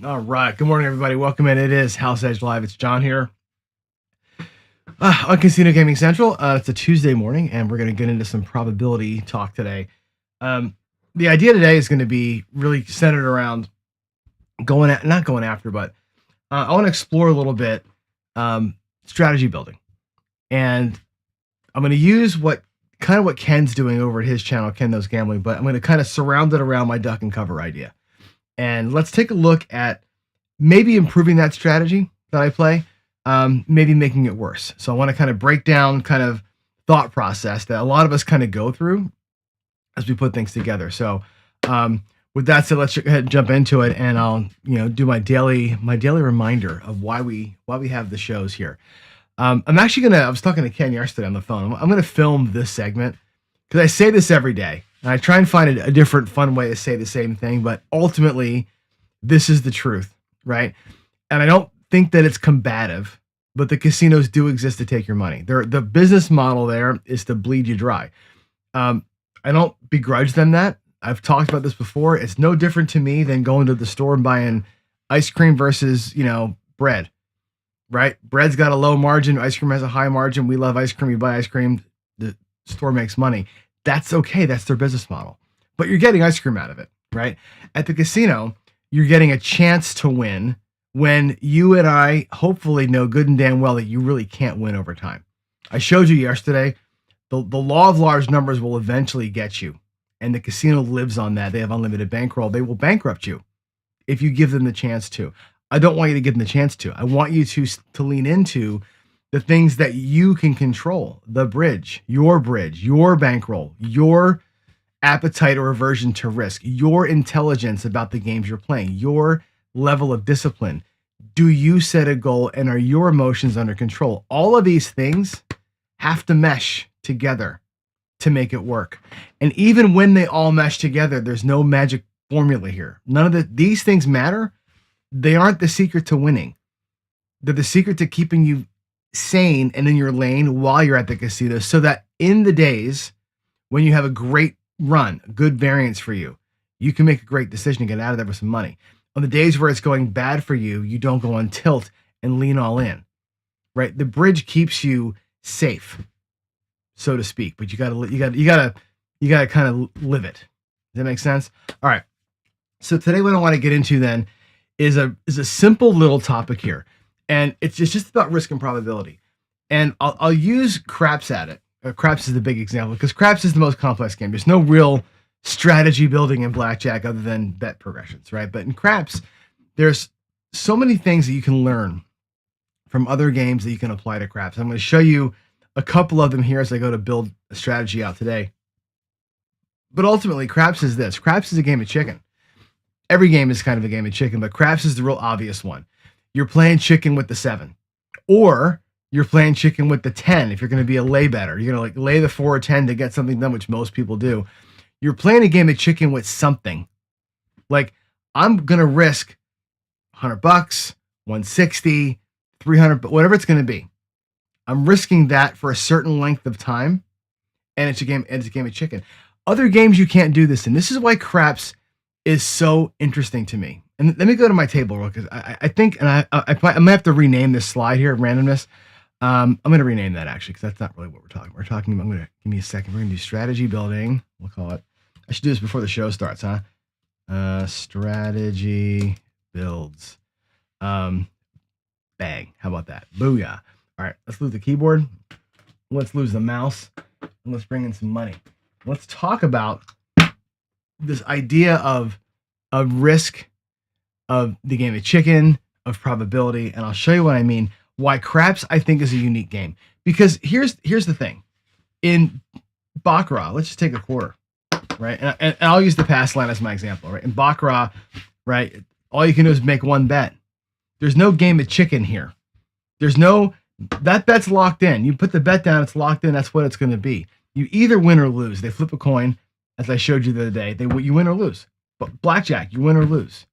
All right. Good morning, everybody. Welcome in. It is House Edge Live. It's John here on Casino Gaming Central. It's a Tuesday morning, and we're going to get into some probability talk today. The idea today is going to be really centered around not going after, but I want to explore a little bit strategy building. And I'm going to use what Ken's doing over at his channel, Ken Knows Gambling, but I'm going to kind of surround it around my duck and cover idea. And let's take a look at maybe improving that strategy that I play, maybe making it worse. So I want to kind of break down kind of thought process that a lot of us kind of go through as we put things together. So with that said, let's go ahead and jump into it, and I'll do my daily reminder of why we have the shows here. I'm actually I was talking to Ken yesterday on the phone. I'm gonna film this segment because I say this every day. And I try and find a different, fun way to say the same thing, but ultimately, this is the truth, right? And I don't think that it's combative, but the casinos do exist to take your money. The business model there is to bleed you dry. I don't begrudge them that. I've talked about this before. It's no different to me than going to the store and buying ice cream versus, bread, right? Bread's got a low margin. Ice cream has a high margin. We love ice cream. You buy ice cream. The store makes money. That's okay. That's their business model. But you're getting ice cream out of it, right? At the casino, you're getting a chance to win when you and I hopefully know good and damn well that you really can't win over time. I showed you yesterday, the law of large numbers will eventually get you. And the casino lives on that. They have unlimited bankroll. They will bankrupt you if you give them the chance to. I don't want you to give them the chance to. I want you to lean into the things that you can control, the bridge, your bankroll, your appetite or aversion to risk, your intelligence about the games you're playing, your level of discipline. Do you set a goal, and are your emotions under control? All of these things have to mesh together to make it work. And even when they all mesh together, there's no magic formula here. None of these things matter. They aren't the secret to winning. They're the secret to keeping you sane and in your lane while you're at the casino, so that in the days when you have a great run, a good variance for you, you can make a great decision to get out of there with some money. On the days where it's going bad for you, you don't go on tilt and lean all in, right? The bridge keeps you safe, so to speak, but you gotta kind of live it. Does that make sense? All right. So today what I want to get into then is a simple little topic here. And it's just about risk and probability. And I'll use craps at it. Craps is the big example because craps is the most complex game. There's no real strategy building in blackjack other than bet progressions, right? But in craps, there's so many things that you can learn from other games that you can apply to craps. I'm going to show you a couple of them here as I go to build a strategy out today. But ultimately, craps is this. Craps is a game of chicken. Every game is kind of a game of chicken, but craps is the real obvious one. You're playing chicken with the 7, or you're playing chicken with the 10 if you're going to be a lay better. You're going to lay the 4 or 10 to get something done, which most people do. You're playing a game of chicken with something. Like, I'm going to risk $100, 160, 300, but whatever it's going to be. I'm risking that for a certain length of time, and it's a game of chicken. Other games you can't do this in. This is why craps is so interesting to me. And let me go to my table real quick. I think, and I might have to rename this slide here, randomness. I'm going to rename that actually, because that's not really what we're talking. I'm going to give me a second. We're going to do strategy building. We'll call it. I should do this before the show starts, huh? Strategy builds. Bang. How about that? Booyah. All right, let's lose the keyboard. Let's lose the mouse. And let's bring in some money. Let's talk about this idea of risk, of the game of chicken, of probability, and I'll show you what I mean. Why craps, I think, is a unique game. Because here's the thing. In Baccarat, let's just take a quarter, right? And I'll use the pass line as my example, right? In Baccarat, right, all you can do is make one bet. There's no game of chicken here. That bet's locked in. You put the bet down, it's locked in, that's what it's going to be. You either win or lose. They flip a coin, as I showed you the other day. You win or lose. But blackjack, you win or lose.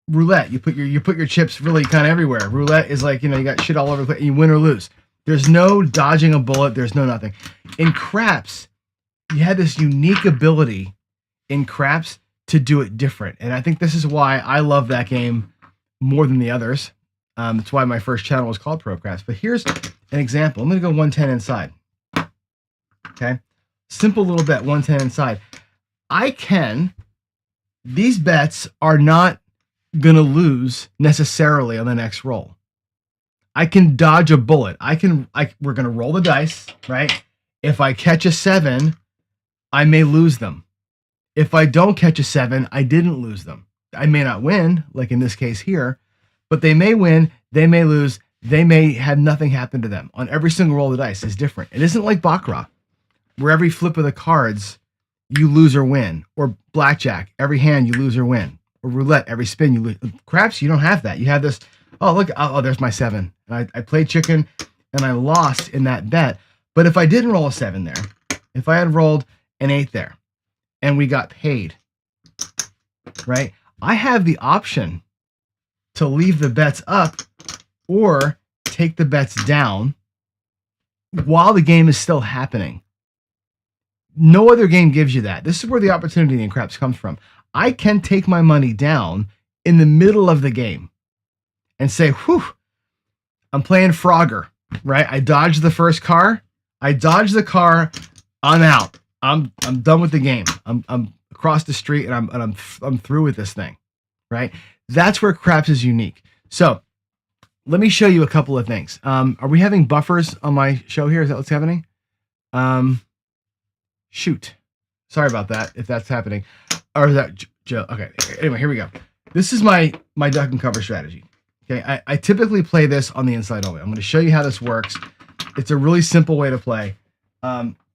Roulette, you put your chips really kind of everywhere. Roulette is like, you got shit all over the place. You win or lose. There's no dodging a bullet. There's no nothing. In craps, you had this unique ability in craps to do it different. And I think this is why I love that game more than the others. That's why my first channel was called Pro Craps. But here's an example. I'm going to go 110 inside. Okay. Simple little bet, 110 inside. These bets are not going to lose necessarily on the next roll. I can dodge a bullet. We're going to roll the dice, right? If I catch a 7, I may lose them. If I don't catch a 7, I didn't lose them. I may not win, like in this case here, but they may win, they may lose, they may have nothing happen to them. On every single roll of the dice is different. It isn't like Baccarat, where every flip of the cards, you lose or win. Or blackjack, every hand you lose or win. Or roulette, every spin you lose. Craps, you don't have that. You have this, oh, look, oh, there's my 7. And I played chicken, and I lost in that bet. But if I didn't roll a 7 there, if I had rolled an 8 there, and we got paid, right? I have the option to leave the bets up or take the bets down while the game is still happening. No other game gives you that. This is where the opportunity in craps comes from. I can take my money down in the middle of the game and say, whew, I'm playing Frogger, right? I dodged the first car. I dodged the car. I'm out. I'm done with the game. I'm across the street and I'm through with this thing, right? That's where craps is unique. So let me show you a couple of things. Are we having buffers on my show here? Is that what's happening? Shoot. Sorry about that, if that's happening. Or is that Joe? Okay. Anyway, here we go. This is my duck and cover strategy. Okay. I typically play this on the inside only. I'm going to show you how this works. It's a really simple way to play.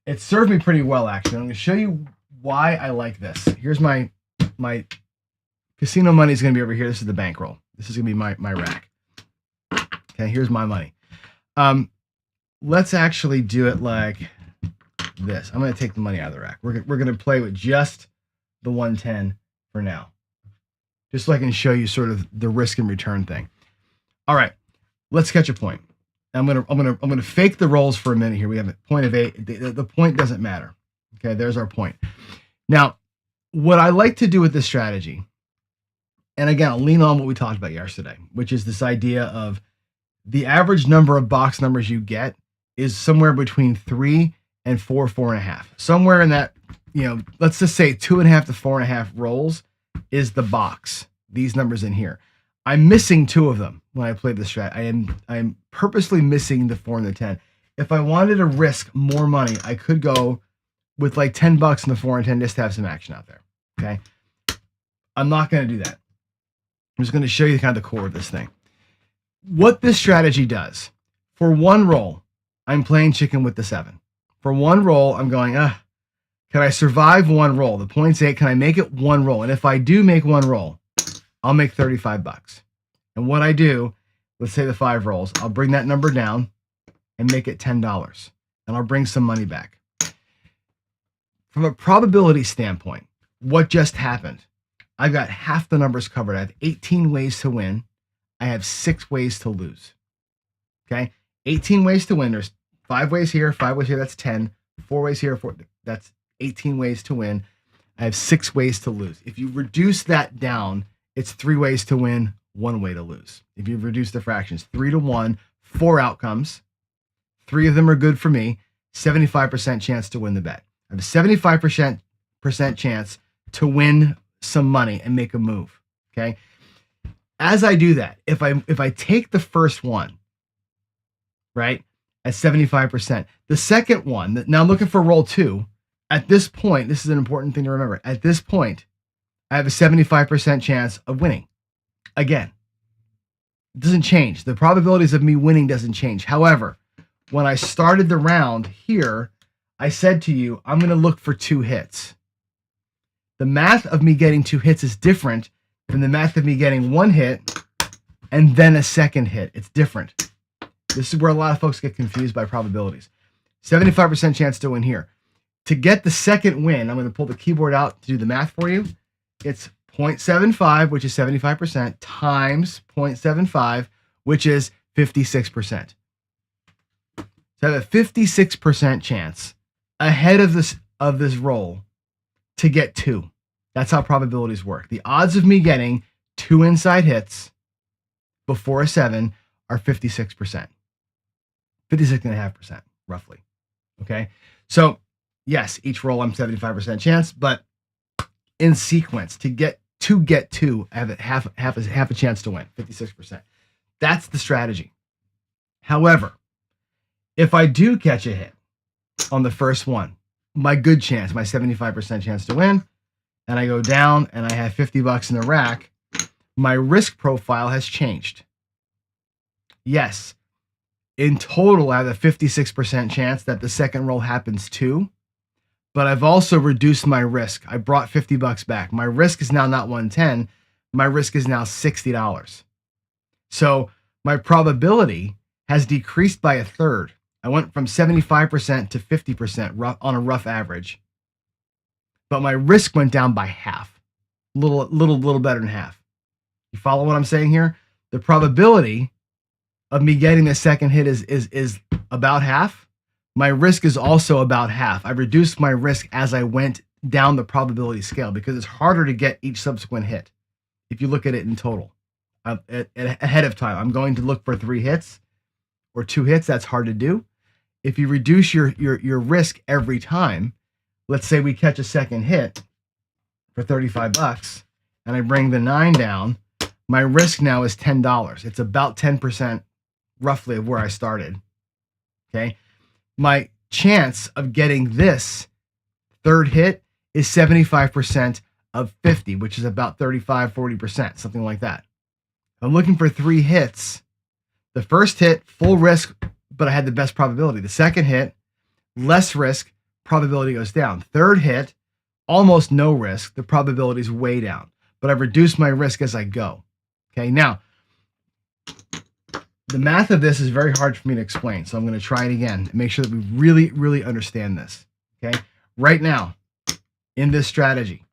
It served me pretty well, actually. I'm going to show you why I like this. Here's my casino money is going to be over here. This is the bankroll. This is going to be my rack. Okay, here's my money. Let's actually do it like this. I'm going to take the money out of the rack. We're going to play with just the 110 for now, just so I can show you sort of the risk and return thing. All right, let's catch a point. I'm gonna fake the rolls for a minute here. We have a point of 8. The point doesn't matter. Okay, there's our point. Now, what I like to do with this strategy, and again, I'll lean on what we talked about yesterday, which is this idea of the average number of box numbers you get is somewhere between 3 and 4.5. Somewhere in that, let's just say 2.5 to 4.5 rolls is the box. These numbers in here. I'm missing 2 of them when I played this strat. I'm purposely missing the 4 and the 10. If I wanted to risk more money, I could go with like $10 in the 4 and 10 just to have some action out there. Okay. I'm not going to do that. I'm just going to show you kind of the core of this thing. What this strategy does, for one roll, I'm playing chicken with the 7. For one roll, I'm going, can I survive one roll? The point's 8. Can I make it one roll? And if I do make one roll, I'll make $35. And what I do, let's say the 5 rolls, I'll bring that number down and make it $10. And I'll bring some money back. From a probability standpoint, what just happened? I've got half the numbers covered. I have 18 ways to win. I have 6 ways to lose. Okay? 18 ways to win. There's 5 ways here, 5 ways here, that's 10. 4 ways here, 4, that's 18 ways to win. I have 6 ways to lose. If you reduce that down, it's 3 ways to win, 1 way to lose. If you reduce the fractions, 3 to 1, 4 outcomes. 3 of them are good for me. 75% chance to win the bet. I have a 75% chance to win some money and make a move. Okay. As I do that, if I take the first one, right, at 75%, the second one, now I'm looking for roll 2. At this point, this is an important thing to remember. At this point, I have a 75% chance of winning. Again, it doesn't change. The probabilities of me winning doesn't change. However, when I started the round here, I said to you, I'm going to look for 2 hits. The math of me getting 2 hits is different than the math of me getting 1 hit and then a second hit. It's different. This is where a lot of folks get confused by probabilities. 75% chance to win here. To get the second win, I'm going to pull the keyboard out to do the math for you. It's 0.75, which is 75%, times 0.75, which is 56%. So I have a 56% chance ahead of this roll to get 2. That's how probabilities work. The odds of me getting 2 inside hits before a 7 are 56%, 56.5% roughly. Okay. So yes, each roll I'm 75% chance, but in sequence to get to, I have half a chance to win, 56%. That's the strategy. However, if I do catch a hit on the first one, my good chance, my 75% chance to win, and I go down and I have $50 in the rack, my risk profile has changed. Yes, in total, I have a 56% chance that the second roll happens too, but I've also reduced my risk. I brought $50 back. My risk is now not 110. My risk is now $60. So my probability has decreased by a third. I went from 75% to 50% on a rough average, but my risk went down by half, little better than half. You follow what I'm saying here? The probability of me getting the second hit is about half. My risk is also about half. I reduced my risk as I went down the probability scale because it's harder to get each subsequent hit if you look at it in total. Ahead of time, I'm going to look for 3 hits or 2 hits. That's hard to do. If you reduce your risk every time, let's say we catch a second hit for $35 and I bring the 9 down, my risk now is $10. It's about 10% roughly of where I started. Okay. My chance of getting this third hit is 75% of 50, which is about 35-40%, something like that. I'm looking for 3 hits. The first hit, full risk, but I had the best probability. The second hit, less risk, probability goes down. Third hit, almost no risk, the probability is way down, but I've reduced my risk as I go. Okay, now, the math of this is very hard for me to explain, so I'm going to try it again and make sure that we really understand this. Okay, right now, in this strategy,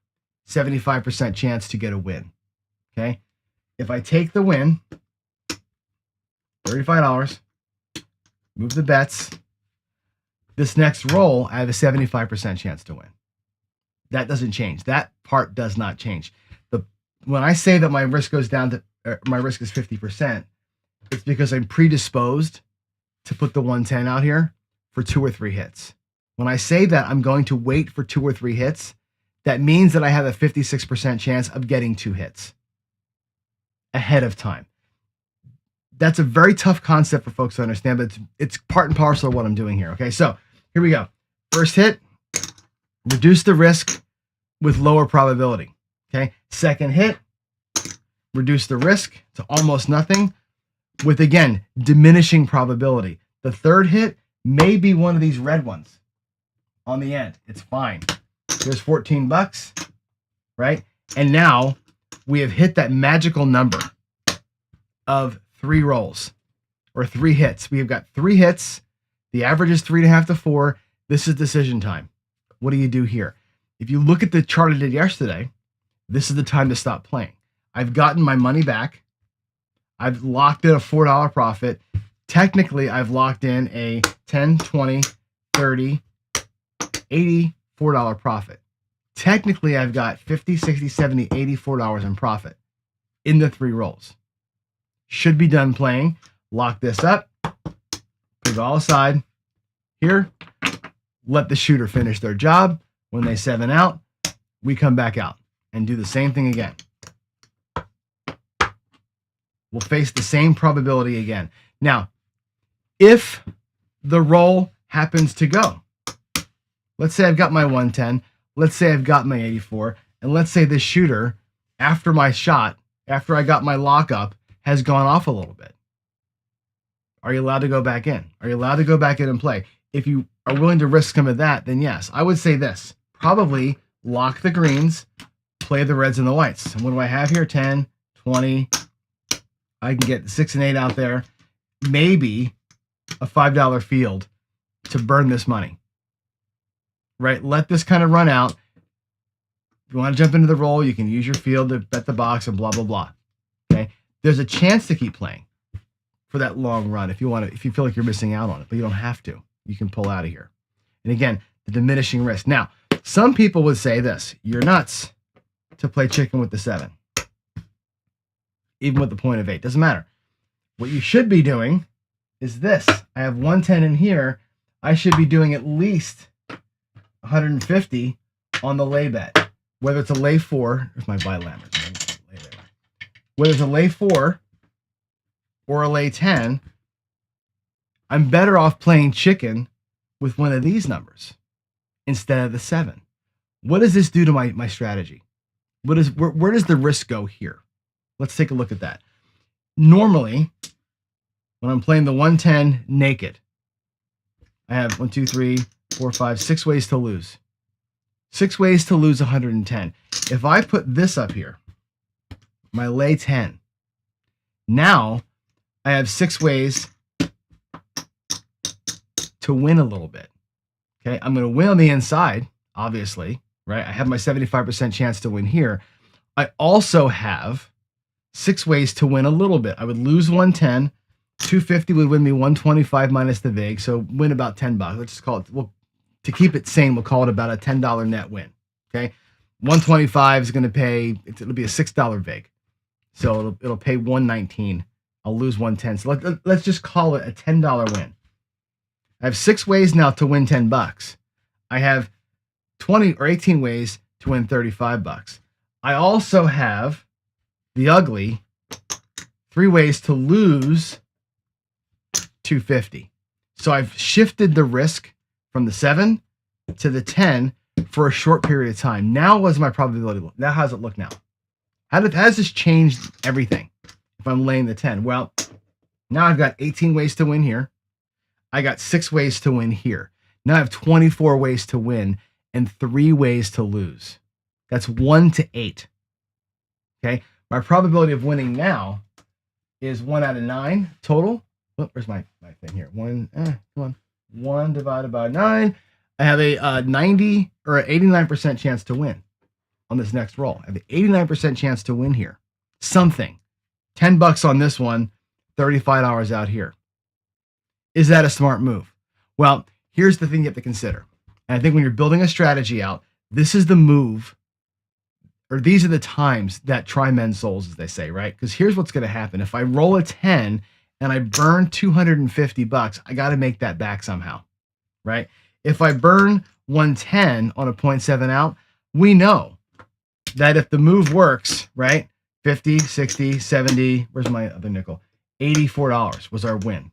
75% chance to get a win. Okay, if I take the win, $35, move the bets, this next roll, I have a 75% chance to win. That doesn't change. That part does not change. When I say that my risk goes down to, my risk is 50%, it's because I'm predisposed to put the 110 out here for 2 or 3 hits. When I say that I'm going to wait for 2 or 3 hits, that means that I have a 56% chance of getting 2 hits ahead of time. That's a very tough concept for folks to understand, but it's part and parcel of what I'm doing here. Okay, so here we go. First hit, reduce the risk with lower probability. Okay, second hit, reduce the risk to almost nothing with, again, diminishing probability. The third hit may be one of these red ones on the end. It's fine. There's $14, right? And now we have hit that magical number of 3 rolls or 3 hits. We have got 3 hits. The average is 3.5 to 4. This is decision time. What do you do here? If you look at the chart I did yesterday, this is the time to stop playing. I've gotten my money back. I've locked in a $4 profit. Technically, I've locked in a $10, $20, $30, $84 profit. Technically, I've got $50, $60, $70, $84 in profit in the 3 rolls. Should be done playing. Lock this up. Put it all aside. Here, let the shooter finish their job. When they 7 out, we come back out and do the same thing again. We'll face the same probability again. Now, if the roll happens to go, let's say I've got my 110, let's say I've got my 84, and let's say this shooter, after my shot, after I got my lockup, has gone off a little bit. Are you allowed to go back in? Are you allowed to go back in and play? If you are willing to risk some of that, then yes. I would say this. Probably lock the greens, play the reds and the whites. And what do I have here? 10, 20. I can get 6 and 8 out there. Maybe a $5 field to burn this money. Right? Let this kind of run out. If you want to jump into the roll, you can use your field to bet the box and blah, blah, blah. Okay? There's a chance to keep playing for that long run if you want to, if you feel like you're missing out on it, but you don't have to. You can pull out of here. And again, the diminishing risk. Now, some people would say this, you're nuts to play chicken with the 7. Even with the point of 8. Doesn't matter. What you should be doing is this. I have 110 in here. I should be doing at least 150 on the lay bet. Whether it's a lay 4, there's my bilateral. Whether it's a lay 4 or a lay 10, I'm better off playing chicken with one of these numbers instead of the 7. What does this do to my strategy? Where does the risk go here? Let's take a look at that. Normally, when I'm playing the 110 naked, I have 1, 2, 3, 4, 5, 6 ways to lose. 6 ways to lose 110. If I put this up here, my lay 10, now I have 6 ways to win a little bit. Okay, I'm going to win on the inside, obviously, right? I have my 75% chance to win here. I also have 6 ways to win a little bit. I would lose 110. 250 would win me 125 minus the vig, so win about $10. Let's just call it, well, to keep it sane, we'll call it about a $10 net win. Okay, 125 is going to pay, it'll be a $6 vig, so it'll pay 119. I'll lose 110. So let's just call it a $10 win. I have 6 ways now to win $10. I have 20 or 18 ways to win $35. I also have the ugly 3 ways to lose $250. So I've shifted the risk from the 7 to the 10 for a short period of time. Now what's my probability look? Now how does it look now? How does this change everything if I'm laying the 10? Well, now I've got 18 ways to win here. I got 6 ways to win here. Now I have 24 ways to win and 3 ways to lose. That's 1 to 8. Okay, my probability of winning now is 1 out of 9 total. Oh, where's my thing here? 1 divided by 9. I have a 90 or an 89% chance to win on this next roll. I have an 89% chance to win here. Something. $10 on this one, $35 out here. Is that a smart move? Well, here's the thing you have to consider. And I think when you're building a strategy out, this is the move, or these are the times that try men's souls, as they say, right? Because here's what's going to happen. If I roll a 10 and I burn $250, I got to make that back somehow, right? If I burn 110 on a 0.7 out, we know that if the move works, right? 50, 60, 70, where's my other nickel? $84 was our win.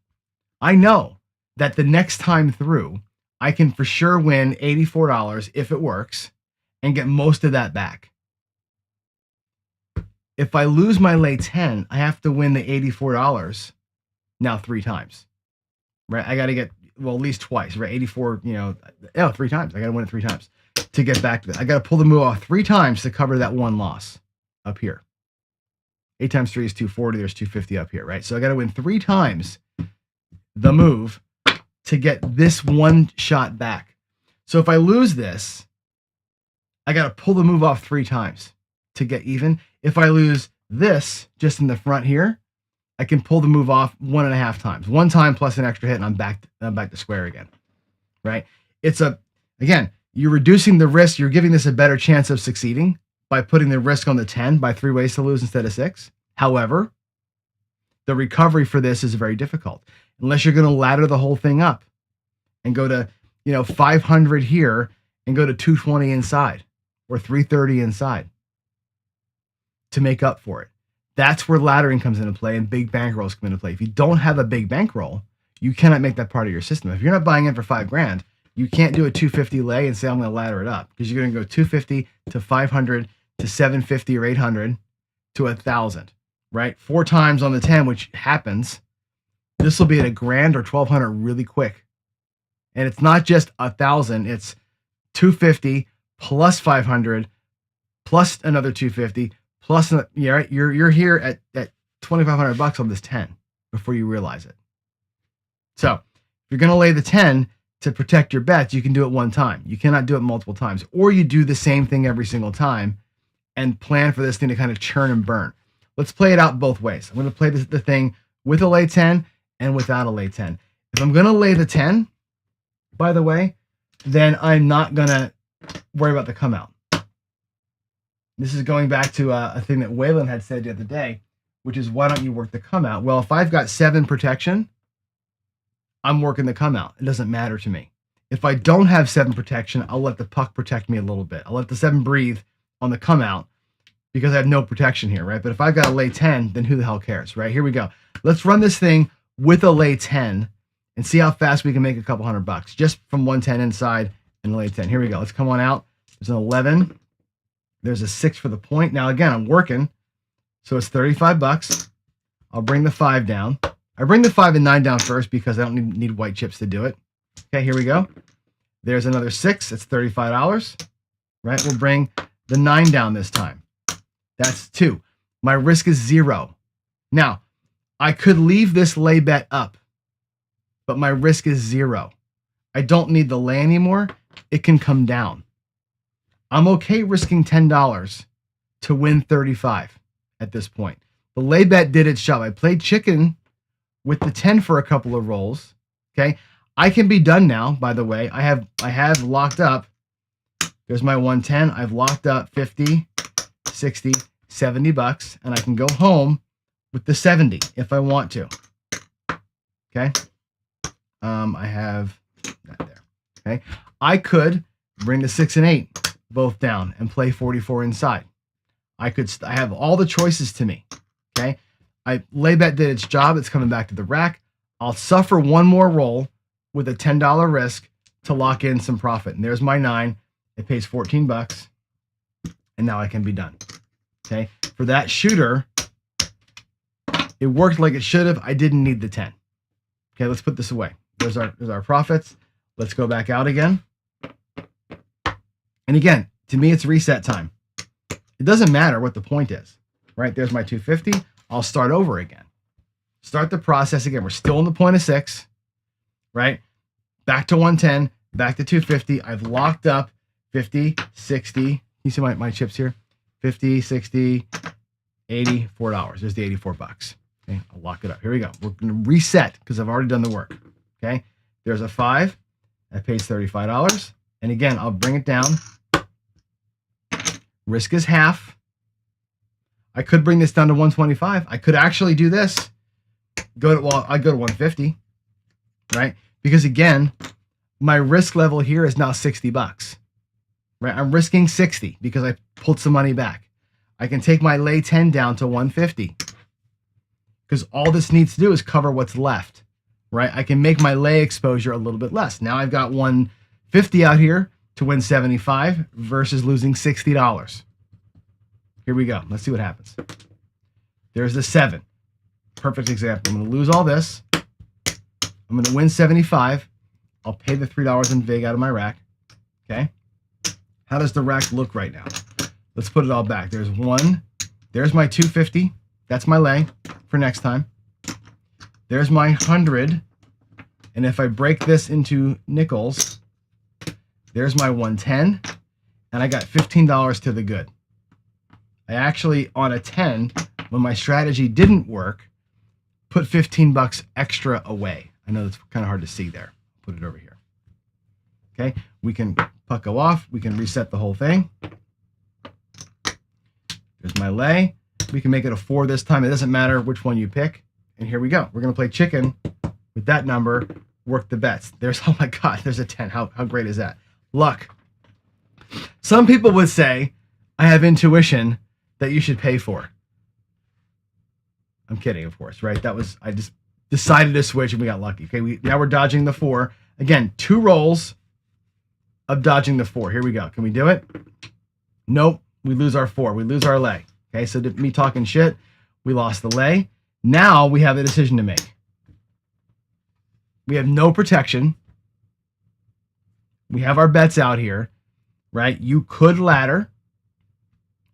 I know that the next time through, I can for sure win $84 if it works and get most of that back. If I lose my lay 10, I have to win the $84 now 3 times, right? I got to get, well, at least twice, right? 84, 3 times. I got to win it 3 times to get back to that. I got to pull the move off 3 times to cover that one loss up here. 8 times 3 is 240. There's 250 up here, right? So I got to win 3 times the move to get this one shot back. So if I lose this, I got to pull the move off 3 times to get even. If I lose this just in the front here, I can pull the move off 1.5 times. 1 time plus an extra hit, and I'm back to square again, right? Again, you're reducing the risk. You're giving this a better chance of succeeding by putting the risk on the 10 by 3 ways to lose instead of 6. However, the recovery for this is very difficult unless you're going to ladder the whole thing up and go to 500 here and go to 220 inside or 330 inside to make up for it. That's where laddering comes into play and big bankrolls come into play. If you don't have a big bankroll, you cannot make that part of your system. If you're not buying in for $5,000, you can't do a 250 lay and say, I'm going to ladder it up, because you're going to go 250 to 500 to 750 or 800 to 1,000, right? 4 times on the 10, which happens. This will be at $1,000 or 1,200 really quick. And it's not just 1,000, it's 250 plus 500 plus another 250 plus, you're here at $2,500 on this 10 before you realize it. So if you're going to lay the 10 to protect your bets, you can do it 1 time. You cannot do it multiple times. Or you do the same thing every single time and plan for this thing to kind of churn and burn. Let's play it out both ways. I'm going to play the thing with a lay 10 and without a lay 10. If I'm going to lay the 10, by the way, then I'm not going to worry about the come out. This is going back to a thing that Waylon had said the other day. which is why don't you work the come out? Well, if I've got 7 protection, I'm working the come out. It doesn't matter to me. If I don't have 7 protection, I'll let the puck protect me a little bit. I'll let the 7 breathe on the come out because I have no protection here, right? But if I've got a lay 10, then who the hell cares, right? Here we go. Let's run this thing with a lay 10 and see how fast we can make a couple $100 just from 110 inside and a lay 10. Here we go. Let's come on out. There's an 11. There's a 6 for the point. Now, again, I'm working, so it's $35. I'll bring the 5 down. I bring the 5 and 9 down first because I don't need white chips to do it. Okay, here we go. There's another 6. It's $35, right? We'll bring the 9 down this time. That's 2. My risk is 0. Now, I could leave this lay bet up, but my risk is 0. I don't need the lay anymore. It can come down. I'm okay risking $10 to win 35 at this point. The lay bet did its job. I played chicken with the 10 for a couple of rolls. Okay. I can be done now, by the way. I have locked up. There's my 110. I've locked up 50, 60, $70, and I can go home with the 70 if I want to. Okay. I have that there. Okay. I could bring the 6 and 8 both down and play 44 inside. I have all the choices to me. Okay. Lay bet did its job. It's coming back to the rack. I'll suffer one more roll with a $10 risk to lock in some profit. And there's my 9. It pays $14. And now I can be done. Okay. For that shooter, it worked like it should have. I didn't need the 10. Okay. Let's put this away. There's our profits. Let's go back out again. And again, to me, it's reset time. It doesn't matter what the point is, right? There's my 250. I'll start over again. Start the process again. We're still in the point of 6, right? Back to 110, back to 250. I've locked up 50, 60. You see my chips here? 50, 60, $84. There's the $84. Okay, I'll lock it up. Here we go. We're going to reset because I've already done the work. Okay, there's a 5. That pays $35. And again, I'll bring it down. Risk is half. I could bring this down to 125. I could actually do this. I go to 150, right? Because again, my risk level here is now $60, right? I'm risking 60 because I pulled some money back. I can take my lay 10 down to 150 because all this needs to do is cover what's left, right? I can make my lay exposure a little bit less. Now I've got 150 out here to win 75 versus losing $60. Here we go. Let's see what happens. There's the 7. Perfect example. I'm going to lose all this. I'm going to win 75. I'll pay the $3 in vig out of my rack. Okay. How does the rack look right now? Let's put it all back. There's 1. There's my 250. That's my lay for next time. There's my 100. And if I break this into nickels, there's my 110. And I got $15 to the good. I actually, on a 10, when my strategy didn't work, put $15 extra away. I know that's kind of hard to see there. Put it over here. Okay, we can puck go off. We can reset the whole thing. There's my lay. We can make it a 4 this time. It doesn't matter which one you pick. And here we go. We're going to play chicken with that number. Work the bets. There's, oh my God, there's a 10. How great is that? Luck. Some people would say, I have intuition that you should pay for. I'm kidding, of course, right? I just decided to switch and we got lucky. Okay, now we're dodging the 4. Again, 2 rolls of dodging the 4. Here we go. Can we do it? Nope. We lose our 4. We lose our lay. Okay, so me talking shit, we lost the lay. Now we have a decision to make. We have no protection. We have our bets out here, right? You could ladder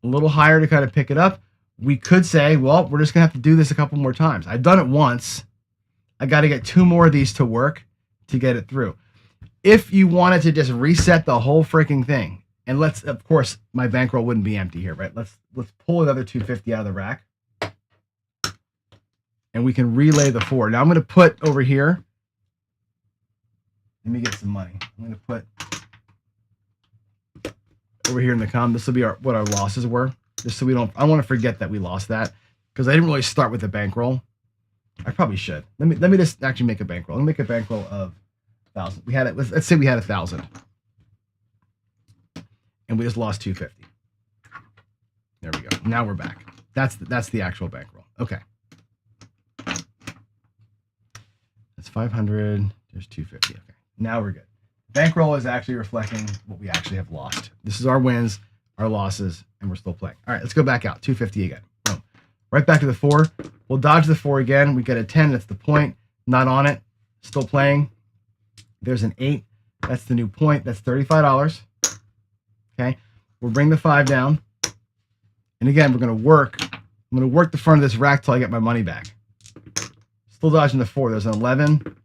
a little higher to kind of pick it up. We could say, well, we're just going to have to do this a couple more times. I've done it once. I got to get 2 more of these to work to get it through. If you wanted to just reset the whole freaking thing, and let's, of course, my bankroll wouldn't be empty here, right? Let's pull another 250 out of the rack. And we can relay the 4. Now I'm going to put over here. Let me get some money. I'm going to put over here in the column. This will be what our losses were. Just so we don't, I want to forget that we lost that. because I didn't really start with a bankroll. I probably should. Let me just actually make a bankroll. Let me make a bankroll of 1,000. We had it. Let's say we had 1,000, and we just lost 250. There we go. Now we're back. That's the actual bankroll. Okay. That's 500. There's 250. Okay. Now we're good. Bankroll is actually reflecting what we actually have lost. This is our wins, our losses, and we're still playing. All right, let's go back out. 250 again. Boom. Right back to the 4. We'll dodge the 4 again. We get a 10. That's the point. Not on it. Still playing. There's an 8. That's the new point. That's $35. Okay. We'll bring the 5 down. And again, we're going to work. I'm going to work the front of this rack till I get my money back. Still dodging the 4. There's an 11.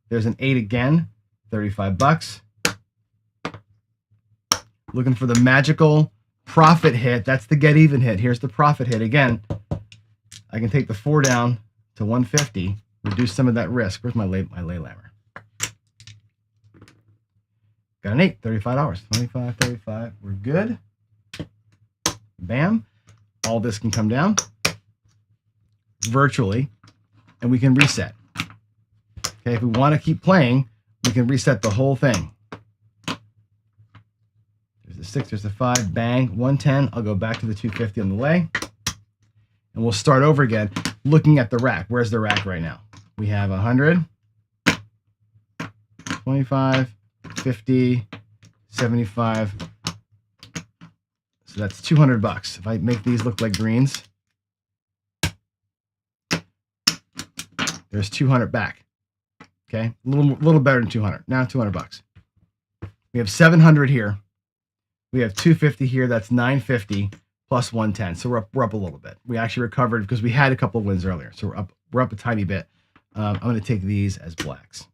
There's an 8 again. $35. Looking for the magical profit hit. That's the get even hit. Here's the profit hit. Again, I can take the 4 down to 150, reduce some of that risk. Where's my lay lammer? Got an 8, $35. 25, 35. We're good. Bam. All this can come down virtually, and we can reset. Okay, if we want to keep playing, we can reset the whole thing. There's the 6, there's the 5, bang, 110. I'll go back to the 250 on the lay. And we'll start over again, looking at the rack. Where's the rack right now? We have 100, 25, 50, 75. So that's $200. If I make these look like greens, there's 200 back. Okay, a little better than 200. Now $200. We have 700 here. We have 250 here. That's 950 plus 110. So we're up a little bit. We actually recovered because we had a couple of wins earlier. So we're up a tiny bit. I'm going to take these as blacks.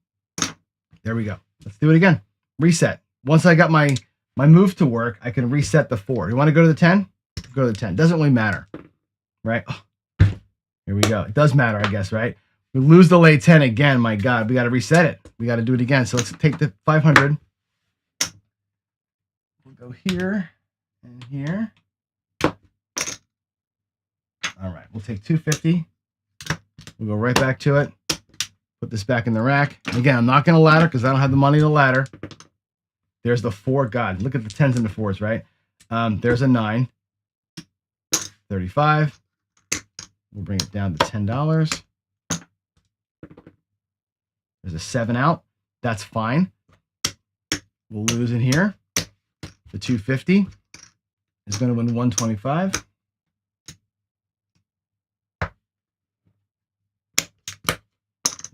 There we go. Let's do it again. Reset. Once I got my move to work, I can reset the 4. You want to go to the 10? Go to the 10. Doesn't really matter, right? Oh, here we go. It does matter, I guess, right? We lose the lay 10 again. My God, we got to reset it. We got to do it again. So let's take the 500. We'll go here and here. All right, we'll take 250. We'll go right back to it. Put this back in the rack. And again, I'm not going to ladder because I don't have the money to ladder. There's the 4. God, look at the 10s and the 4s, right? There's a 9. 35. We'll bring it down to $10. There's a 7 out. That's fine. We'll lose in here. The 250 is going to win 125.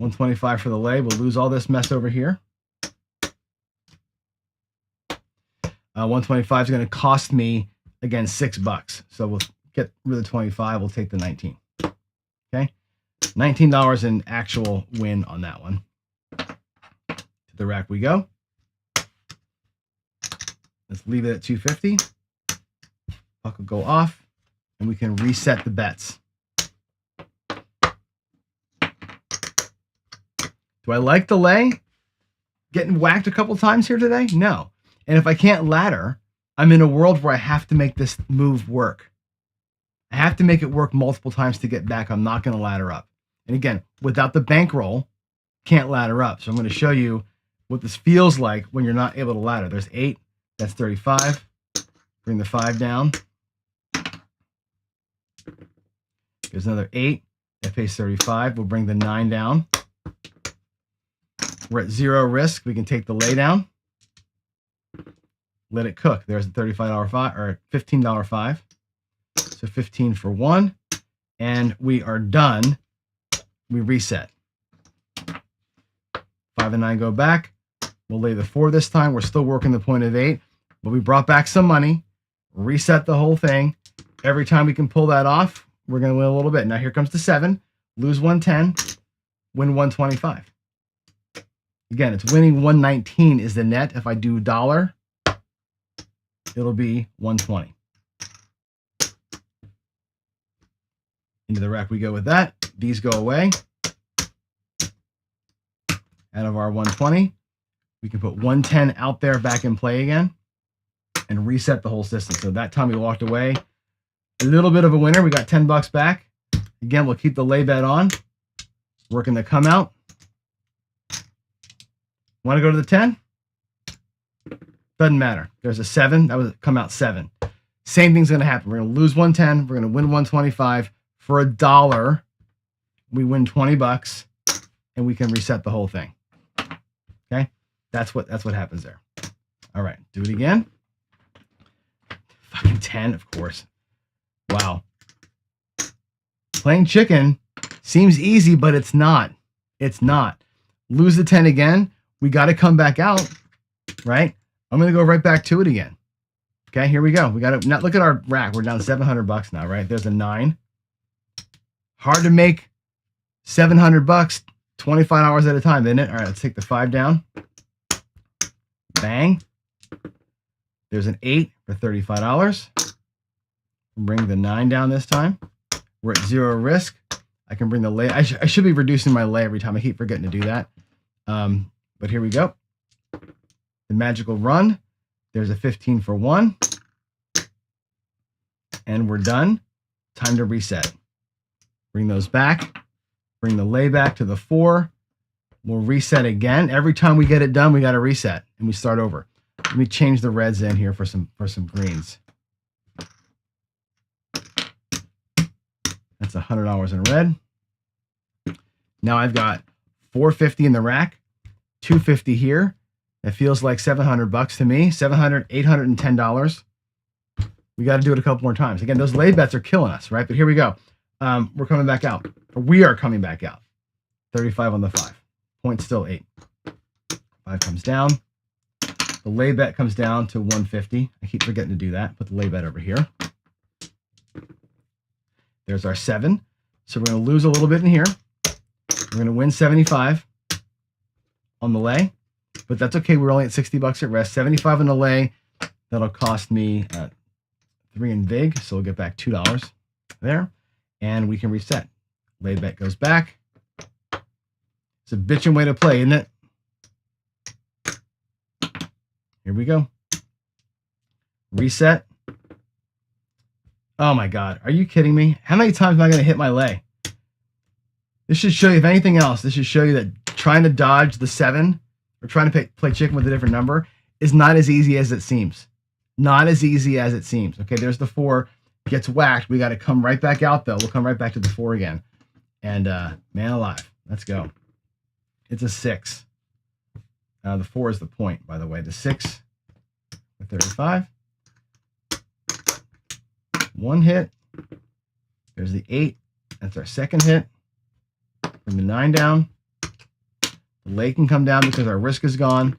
$125 for the lay. We'll lose all this mess over here. 125 is going to cost me, again, $6. So we'll get rid of the 25. We'll take the 19. Okay? $19 in actual win on that one. To the rack we go. Let's leave it at 250. Puck will go off, and we can reset the bets. Do I like the lay? Getting whacked a couple times here today? No. And if I can't ladder, I'm in a world where I have to make this move work. I have to make it work multiple times to get back. I'm not going to ladder up. And again, without the bankroll, can't ladder up. So I'm going to show you what this feels like when you're not able to ladder. There's 8. That's 35. Bring the 5 down. There's another 8. That pays 35. We'll bring the 9 down. We're at 0 risk. We can take the lay down. Let it cook. There's a $35 5 or $15 5. So 15 for 1. And we are done. We reset. 5 and 9 go back. We'll lay the 4 this time. We're still working the point of 8, but we brought back some money. Reset the whole thing. Every time we can pull that off, we're going to win a little bit. Now here comes the 7. Lose 110. Win 125. Again, it's winning 119 is the net. If I do $1, it'll be 120. Into the rack we go with that. These go away. Out of our 120, we can put 110 out there back in play again and reset the whole system. So that time we walked away, a little bit of a winner. We got $10 back. Again, we'll keep the lay bet on. Working the come out. Want to go to the 10? Doesn't matter. There's a 7. That was come out 7. Same thing's going to happen. We're going to lose 110. We're going to win 125. For $1, we win 20 bucks, and we can reset the whole thing. Okay? That's what happens there. All right. Do it again. Fucking 10, of course. Wow. Playing chicken seems easy, but it's not. It's not. Lose the 10 again. We got to come back out, right? I'm going to go right back to it again. Okay, here we go. We got to now look at our rack. We're down 700 bucks now, right? There's a 9. Hard to make 700 bucks 25 hours at a time, isn't it? All right, let's take the 5 down. Bang. There's an 8 for $35. Bring the 9 down this time. We're at 0 risk. I can bring the lay. I should be reducing my lay every time. I keep forgetting to do that. But here we go. The magical run. There's a 15 for 1. And we're done. Time to reset. Bring those back. Bring the lay back to the 4. We'll reset again. Every time we get it done, we got to reset and we start over. Let me change the reds in here for some greens. That's $100 in red. Now I've got $450 in the rack, $250 here. That feels like 700 bucks to me. $810. We got to do it a couple more times. Again, those lay bets are killing us, right? But here we go. We're coming back out. Or we are coming back out. 35 on the 5. Point still 8. 5 comes down. The lay bet comes down to 150. I keep forgetting to do that. Put the lay bet over here. There's our 7. So we're going to lose a little bit in here. We're going to win 75 on the lay. But that's okay. We're only at 60 bucks at rest. 75 on the lay. That'll cost me 3 in vig. So we'll get back $2 there. And we can reset. Lay bet goes back. It's a bitchin' way to play, isn't it? Here we go. Reset. Oh my God. Are you kidding me? How many times am I going to hit my lay? This should show you, if anything else, this should show you that trying to dodge the 7 or trying to play chicken with a different number is not as easy as it seems. Not as easy as it seems. Okay, there's the 4. Gets whacked. We got to come right back out, though. We'll come right back to the 4 again. And man alive. Let's go. It's a 6. The 4 is the point, by the way. The 6 for 35. 1 hit. There's the 8. That's our second hit. Bring the 9 down. The lay can come down because our risk is gone.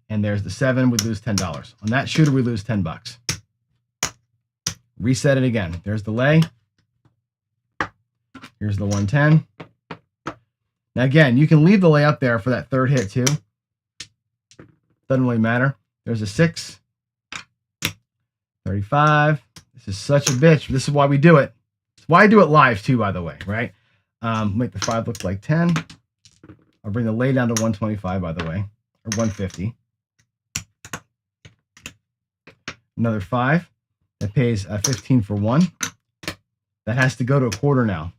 And there's the 7. We lose $10. On that shooter, we lose 10 bucks. Reset it again. There's the lay. Here's the 110. Now again, you can leave the lay up there for that 3rd hit too. Doesn't really matter. There's a 6. 35. This is such a bitch. This is why we do it. It's why I do it live too, by the way, right? Make the 5 look like 10. I'll bring the lay down to 125, by the way, or 150. Another 5. That pays 15 for 1. That has to go to a quarter now.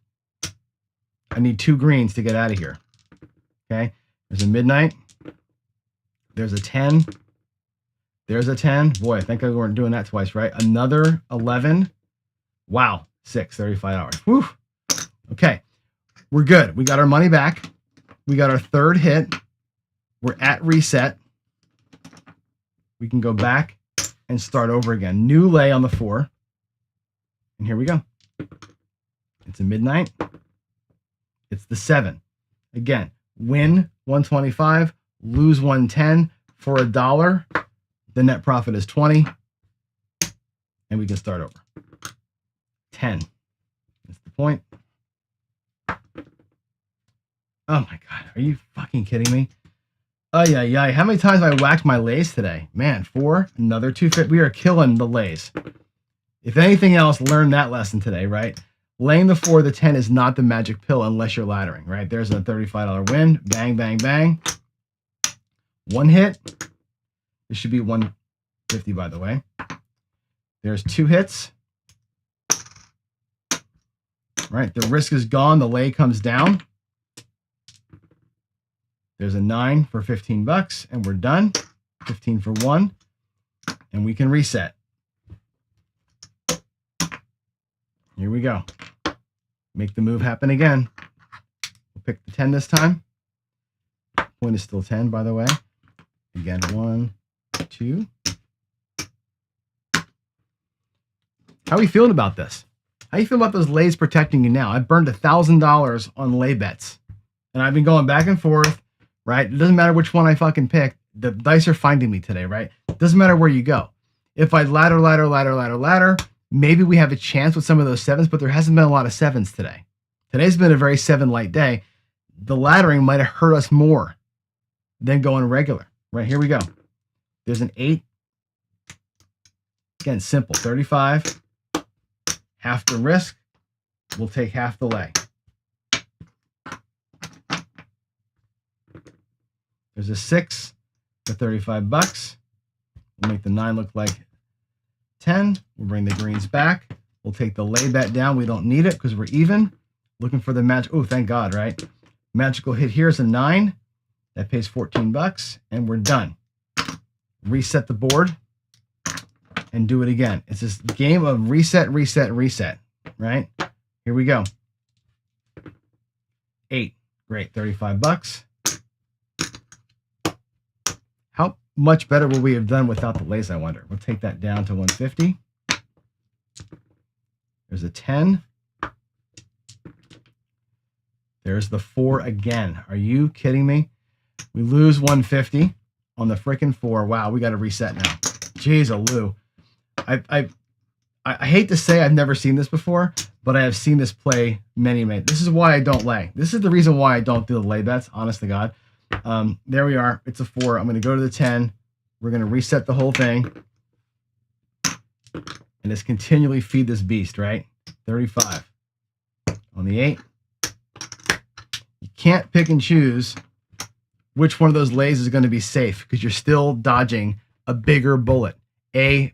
I need 2 greens to get out of here. Okay. There's a midnight. There's a 10. There's a 10. Boy, I think I weren't doing that twice, right? Another 11. Wow. 6, $35. Whew. Okay. We're good. We got our money back. We got our 3rd hit. We're at reset. We can go back and start over again. New lay on the 4. And here we go. It's a midnight. It's the 7. Again, win 125, lose 110 for $1. The net profit is 20. And we can start over. 10. That's the point. Oh my God. Are you fucking kidding me? Ay, ay, ay. How many times have I whacked my lays today? Man, 4, another 250. We are killing the lays. If anything else, learn that lesson today, right? Laying the 4, the 10 is not the magic pill unless you're laddering, right? There's a $35 win. Bang, bang, bang. 1 hit. This should be 150, by the way. There's 2 hits. right? The risk is gone. The lay comes down. There's a 9 for 15 bucks, and we're done. 15 for 1, and we can reset. Here we go. Make the move happen again. We'll pick the 10 this time. Point is still 10, by the way. Again, 1, 2. How are you feeling about this? How you feel about those lays protecting you now? I burned $1,000 on lay bets, and I've been going back and forth, right? It doesn't matter which one I fucking pick. The dice are finding me today, right? It doesn't matter where you go. If I ladder, maybe we have a chance with some of those 7s, but there hasn't been a lot of 7s today. Today's been a very 7-light day. The laddering might have hurt us more than going regular. Right, here we go. There's an 8. Again, simple. 35. Half the risk. We'll take half the lay. There's a 6 for 35 bucks. We'll make the 9 look like 10. We'll bring the greens back. We'll take the lay bet down. We don't need it because we're even. Looking for the match. Oh, thank God, right? Magical hit here is a 9. That pays 14 bucks, and we're done. Reset the board and do it again. It's this game of reset, right? Here we go. 8. Great, 35 bucks. How much better will we have done without the lays, I wonder? We'll take that down to 150. There's a 10. There's the 4 again. Are you kidding me? We lose 150 on the frickin' 4. Wow, we got to reset now. Jeez, Lou. I hate to say I've never seen this before, but I have seen this play many. This is why I don't lay. This is the reason why I don't do the lay bets, honest to God. There we are. It's a 4. I'm going to go to the 10. We're going to reset the whole thing. And just continually feed this beast, right? 35. On the 8. You can't pick and choose which one of those lays is going to be safe because you're still dodging a bigger bullet every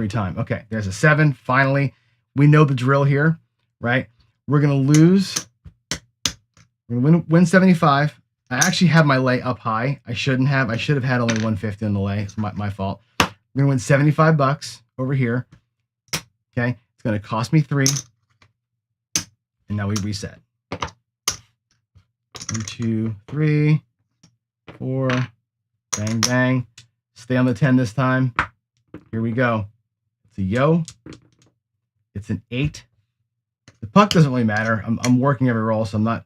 time. Okay, there's a 7. Finally, we know the drill here, right? We're going to lose. We're going to win 75. I actually have my lay up high. I shouldn't have. I should have had only 150 on the lay. It's my fault. We're going to win 75 bucks over here. Okay, it's going to cost me 3. And now we reset. 1, 2, 3, 4, bang, bang. Stay on the 10 this time. Here we go. It's a yo. It's an 8. The puck doesn't really matter. I'm working every roll, so I'm not.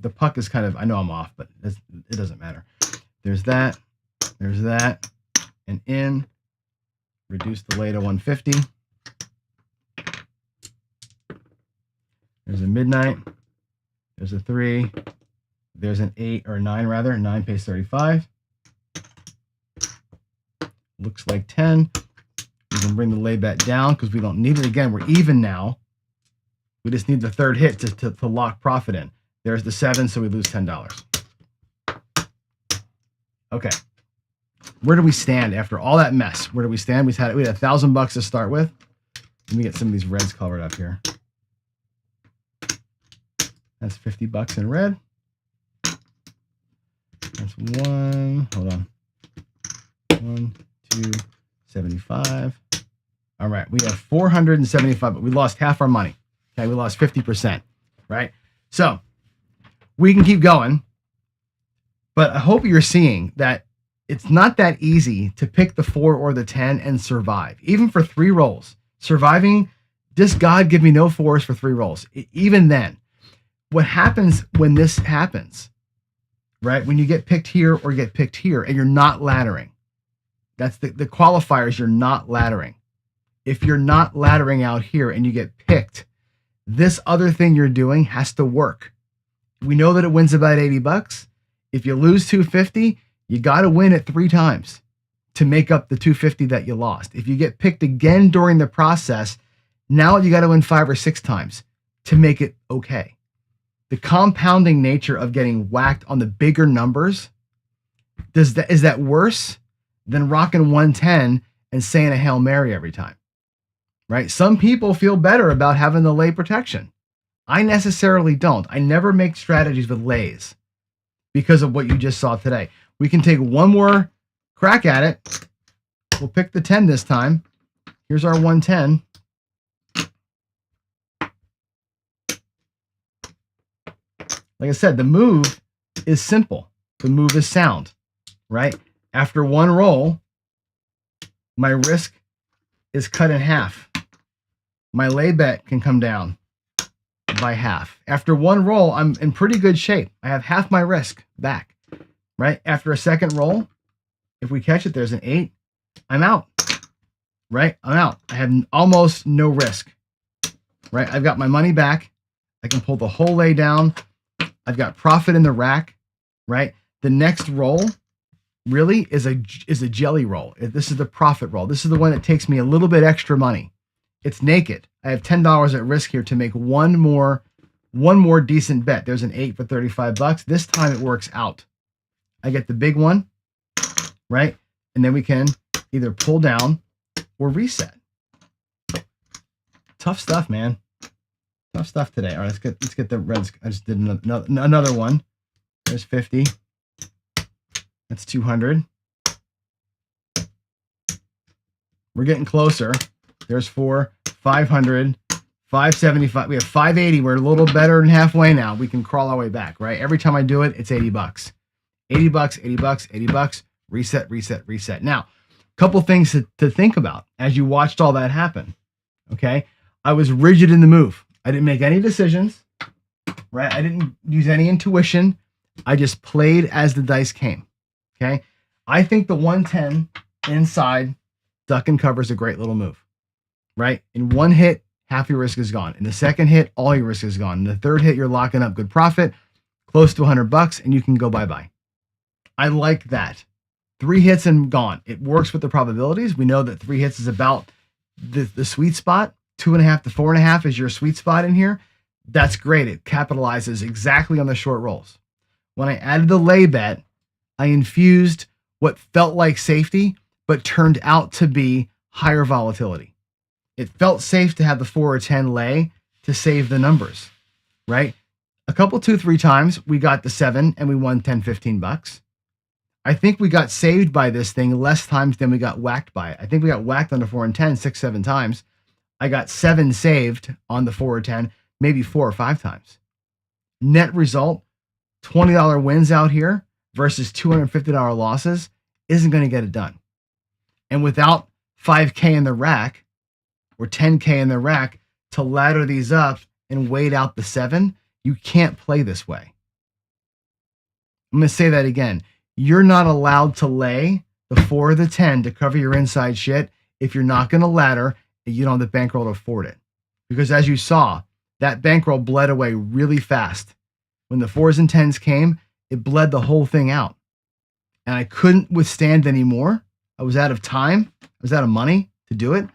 The puck is kind of, I know I'm off, but it doesn't matter. There's that. There's that. And in. Reduce the lay to 150. There's a midnight. There's a 3. There's an 8 or 9 rather. 9 pays 35. Looks like 10. We can bring the lay bet down because we don't need it again. We're even now. We just need the third hit to lock profit in. There's the 7, so we lose $10. Okay. Where do we stand after all that mess? Where do we stand? We had $1,000 to start with. Let me get some of these reds covered up here. That's $50 in red. That's 1. Hold on. 1, 2, 75. All right. We have 475, but we lost half our money. Okay. We lost 50%. Right. So we can keep going, but I hope you're seeing that it's not that easy to pick the 4 or the 10 and survive. Even for 3 rolls, surviving, just God give me no 4s for 3 rolls. Even then, what happens when this happens, right? When you get picked here or get picked here and you're not laddering, that's the qualifiers. You're not laddering. If you're not laddering out here and you get picked, this other thing you're doing has to work. We know that it wins about $80. If you lose 250, you got to win it 3 times to make up the 250 that you lost. If you get picked again during the process, now you got to win 5 or 6 times to make it okay. The compounding nature of getting whacked on the bigger numbers, is that worse than rocking 110 and saying a Hail Mary every time? right? Some people feel better about having the lay protection. I necessarily don't. I never make strategies with lays because of what you just saw today. We can take one more crack at it. We'll pick the 10 this time. Here's our 110. Like I said, the move is simple. The move is sound, right? After one roll, my risk is cut in half. My lay bet can come down by half. After one roll, I'm in pretty good shape. I have half my risk back, right? After a second roll, if we catch it, there's an 8. I'm out, right? I'm out. I have almost no risk, right? I've got my money back. I can pull the whole lay down. I've got profit in the rack, right? The next roll really is a jelly roll. This is the profit roll. This is the one that takes me a little bit extra money. It's naked. I have $10 at risk here to make one more decent bet. There's an 8 for $35. This time it works out. I get the big one, right? And then we can either pull down or reset. Tough stuff, man. Tough stuff today. All right, let's get the reds. I just did another one. There's 50. That's 200. We're getting closer. There's 4, 500, 575. We have 580. We're a little better than halfway now. We can crawl our way back, right? Every time I do it, it's $80. $80, $80. Reset, reset, reset. Now, a couple things to think about as you watched all that happen. Okay, I was rigid in the move. I didn't make any decisions, right? I didn't use any intuition. I just played as the dice came. Okay, I think the 110 inside duck and cover is a great little move, right? In one hit, half your risk is gone. In the second hit, all your risk is gone. In the third hit, you're locking up good profit, close to $100, and you can go bye-bye. I like that. 3 hits and gone. It works with the probabilities. We know that 3 hits is about the sweet spot. 2.5 to 4.5 is your sweet spot in here. That's great. It capitalizes exactly on the short rolls. When I added the lay bet, I infused what felt like safety, but turned out to be higher volatility. It felt safe to have the 4 or 10 lay to save the numbers, right? A couple, 2-3 times, we got the 7 and we won $10-15. I think we got saved by this thing less times than we got whacked by it. I think we got whacked on the 4 and 10 6-7 times. I got 7 saved on the 4 or 10, maybe 4 or 5 times. Net result, $20 wins out here versus $250 losses isn't going to get it done. And without 5K in the rack or 10K in the rack to ladder these up and wait out the 7, you can't play this way. I'm going to say that again. You're not allowed to lay the 4 or the 10 to cover your inside shit if you're not going to ladder and you don't have the bankroll to afford it. Because as you saw, that bankroll bled away really fast. When the 4s and 10s came, it bled the whole thing out. And I couldn't withstand anymore. I was out of time. I was out of money to do it.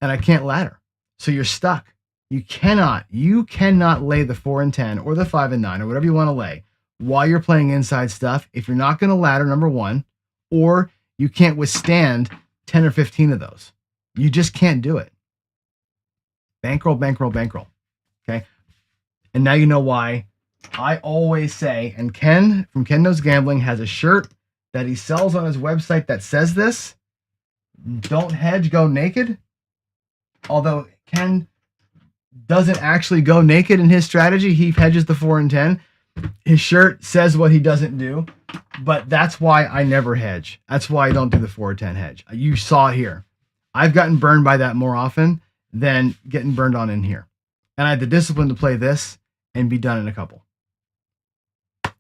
And I can't ladder. So you're stuck. You cannot lay the 4 and 10 or the 5 and 9 or whatever you want to lay while you're playing inside stuff if you're not going to ladder, number one, or you can't withstand 10 or 15 of those. You just can't do it. Bankroll, bankroll, bankroll. Okay. And now you know why I always say, and Ken from Ken Knows Gambling has a shirt that he sells on his website that says this: don't hedge, go naked. Although Ken doesn't actually go naked in his strategy, he hedges the 4 and 10. His shirt says what he doesn't do, but that's why I never hedge. That's why I don't do the 4 or 10 hedge. You saw it here. I've gotten burned by that more often than getting burned on in here. And I had the discipline to play this and be done in a couple.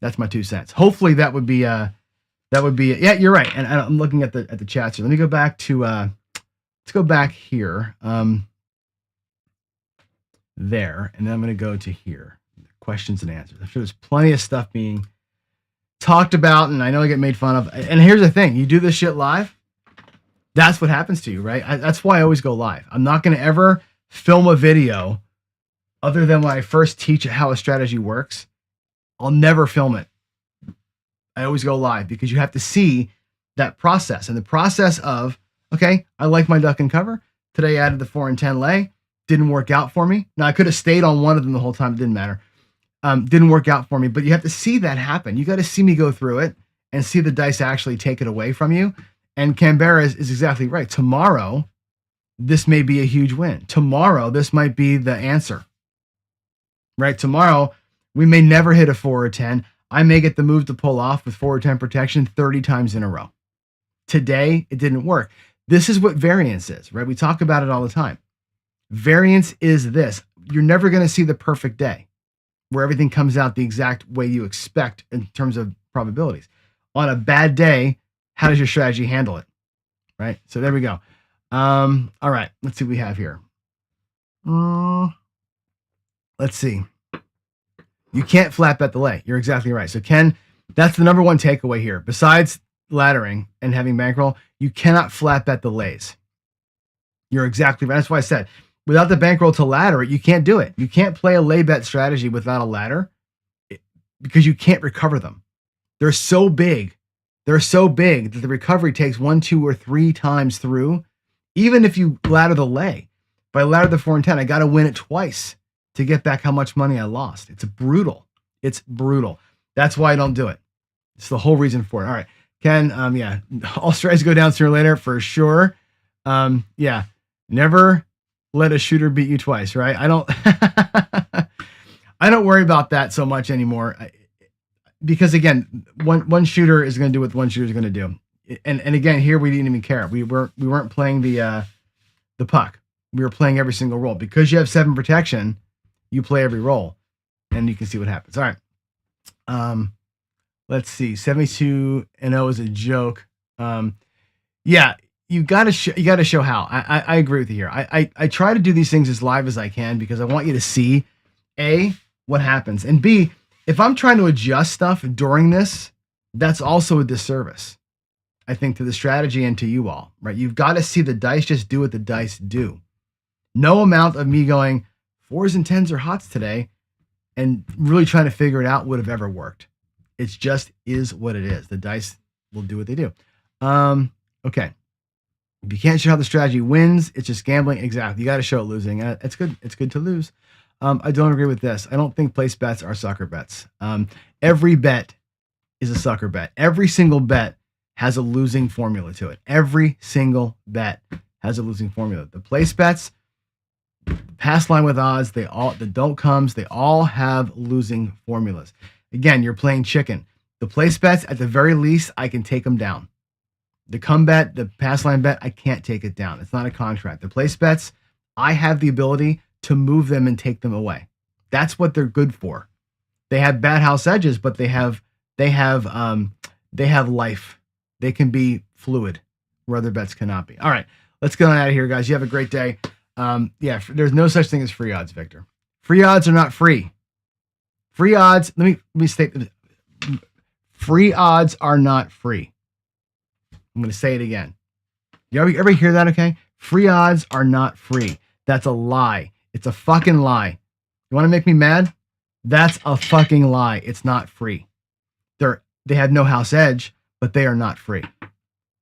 That's my 2 cents. Hopefully that would be yeah, you're right. And I'm looking at the chat here. Let me go back to let's go back here. There, and then I'm going to go to here. Questions and answers. I'm sure there's plenty of stuff being talked about, and I know I get made fun of. And here's the thing: you do this shit live, that's what happens to you, right? That's why I always go live. I'm not going to ever film a video other than when I first teach how a strategy works. I'll never film it. I always go live because you have to see that process, and the process of, okay, I like my duck and cover. Today I added the 4 and 10 lay. Didn't work out for me. Now I could have stayed on one of them the whole time. It didn't matter. Didn't work out for me, but you have to see that happen. You got to see me go through it and see the dice actually take it away from you. And Canberra is exactly right. Tomorrow, this may be a huge win. Tomorrow, this might be the answer. Right? Tomorrow, we may never hit a 4 or 10. I may get the move to pull off with 4 or 10 protection 30 times in a row. Today, it didn't work. This is what variance is, right? We talk about it all the time. Variance is this. You're never going to see the perfect day where everything comes out the exact way you expect in terms of probabilities. On a bad day, how does your strategy handle it? Right? So there we go. All right. Let's see what we have here. Let's see. You can't flat bet the lay. You're exactly right. So Ken, that's the number one takeaway here. Besides laddering and having bankroll, you cannot flat bet the lays. You're exactly right. That's why I said, without the bankroll to ladder it, you can't do it. You can't play a lay bet strategy without a ladder because you can't recover them. They're so big. They're so big that the recovery takes 1, 2, or 3 times through. Even if you ladder the lay, if I ladder the 4 and 10, I got to win it twice to get back how much money I lost. It's brutal. It's brutal. That's why I don't do it. It's the whole reason for it. All right, Ken. Yeah, all strategies go down sooner or later for sure. Yeah, never let a shooter beat you twice, right? I don't. I don't worry about that so much anymore. Because again, one shooter is going to do what one shooter is going to do, and again, here we didn't even care. We weren't playing the puck. We were playing every single roll because you have 7 protection. You play every roll, and you can see what happens. All right, let's see. 72-0 is a joke. Yeah, you got to show how. I agree with you here. I try to do these things as live as I can because I want you to see A, what happens, and B, if I'm trying to adjust stuff during this, that's also a disservice, I think, to the strategy and to you all, right? You've got to see the dice just do what the dice do. No amount of me going 4s and 10s are hots today and really trying to figure it out would have ever worked. It just is what it is. The dice will do what they do. Okay. If you can't show how the strategy wins, it's just gambling. Exactly. You got to show it losing. It's good. It's good to lose. I don't agree with this. I don't think place bets are sucker bets. Every bet is a sucker bet. Every single bet has a losing formula to it. Every single bet has a losing formula. The place bets, pass line with odds, the don't comes, they all have losing formulas. Again, you're playing chicken. The place bets, at the very least, I can take them down. The come bet, the pass line bet, I can't take it down. It's not a contract. The place bets, I have the ability to move them and take them away. That's what they're good for. They have bad house edges, but they have life. They can be fluid where other bets cannot be. All right, let's get on out of here, guys. You have a great day. Yeah, there's no such thing as free odds, Victor. Free odds are not free. Free odds, let me state, free odds are not free. I'm going to say it again. You ever hear that, okay? Free odds are not free. That's a lie. It's a fucking lie. You want to make me mad? That's a fucking lie. It's not free. They have no house edge, but they are not free.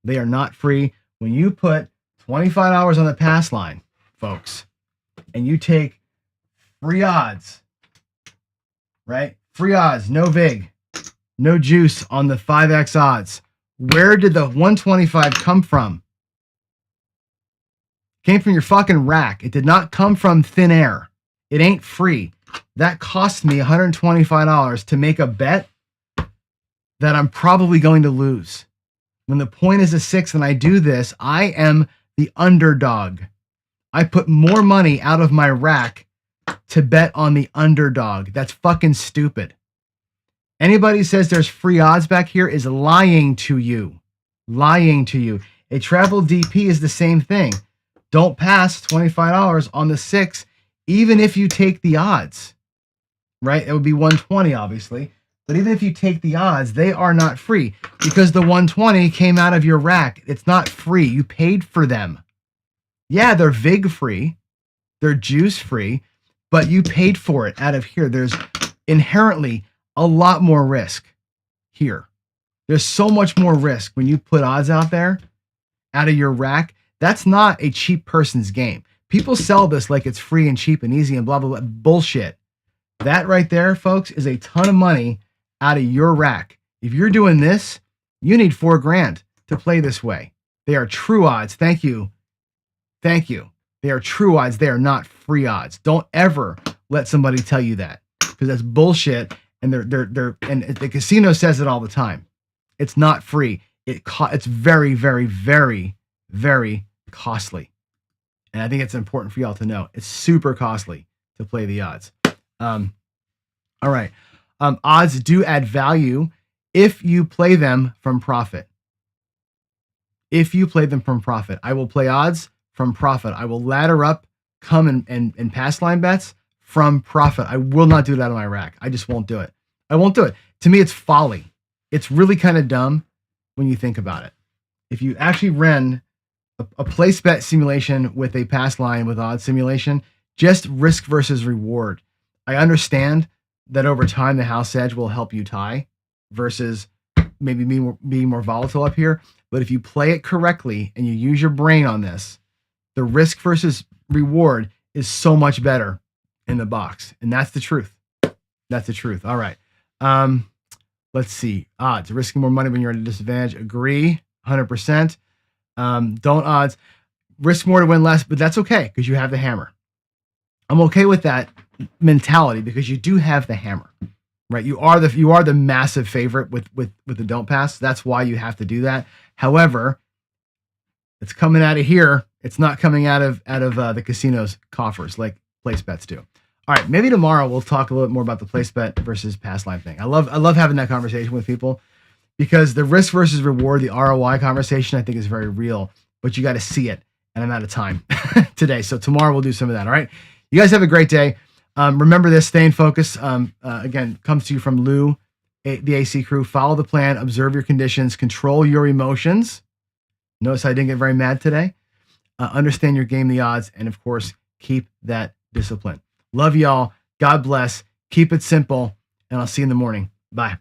They are not free. When you put $25 on the pass line, folks, and you take free odds, right? Free odds, no vig, no juice on the 5x odds. Where did the 125 come from? Came from your fucking rack. It did not come from thin air. It ain't free. That cost me $125 to make a bet that I'm probably going to lose. When the point is a 6 and I do this, I am the underdog. I put more money out of my rack to bet on the underdog. That's fucking stupid. Anybody who says there's free odds back here is lying to you. Lying to you. A travel DP is the same thing. Don't pass $25 on the 6, even if you take the odds, right? It would be 120, obviously. But even if you take the odds, they are not free because the 120 came out of your rack. It's not free. You paid for them. Yeah, they're VIG free. They're juice free, but you paid for it out of here. There's inherently a lot more risk here. There's so much more risk when you put odds out there out of your rack That's not a cheap person's game. People sell this like it's free and cheap and easy and blah, blah, blah. Bullshit. That right there, folks, is a ton of money out of your rack. If you're doing this, you need $4,000 to play this way. They are true odds. Thank you. Thank you. They are true odds. They are not free odds. Don't ever let somebody tell you that, because that's bullshit. And and the casino says it all the time. It's not free. It's very, very, very, very costly. And I think it's important for y'all to know. It's super costly to play the odds. All right. Odds do add value if you play them from profit. If you play them from profit. I will play odds from profit. I will ladder up, come and pass line bets from profit. I will not do that on my rack. I just won't do it. I won't do it. To me, it's folly. It's really kind of dumb when you think about it. If you actually ran a place bet simulation with a pass line with odds simulation, just risk versus reward. I understand that over time the house edge will help you tie versus maybe being more volatile up here. But if you play it correctly and you use your brain on this, the risk versus reward is so much better in the box. And that's the truth. That's the truth. All right. Let's see. Odds. Risking more money when you're at a disadvantage. Agree. 100%. Don't odds. Risk more to win less, but that's okay because you have the hammer. I'm okay with that mentality because you do have the hammer, right? You are the massive favorite with the don't pass. That's why you have to do that. However, it's coming out of here. It's not coming out of the casino's coffers like place bets do. All right, maybe tomorrow we'll talk a little bit more about the place bet versus pass line thing. I love having that conversation with people because the risk versus reward, the ROI conversation, I think is very real, but you got to see it. And I'm out of time today. So tomorrow we'll do some of that. All right. You guys have a great day. Remember this, staying focused. Again, comes to you from Lou, the AC crew. Follow the plan, observe your conditions, control your emotions. Notice I didn't get very mad today. Understand your game, the odds, and of course, keep that discipline. Love y'all. God bless. Keep it simple, and I'll see you in the morning. Bye.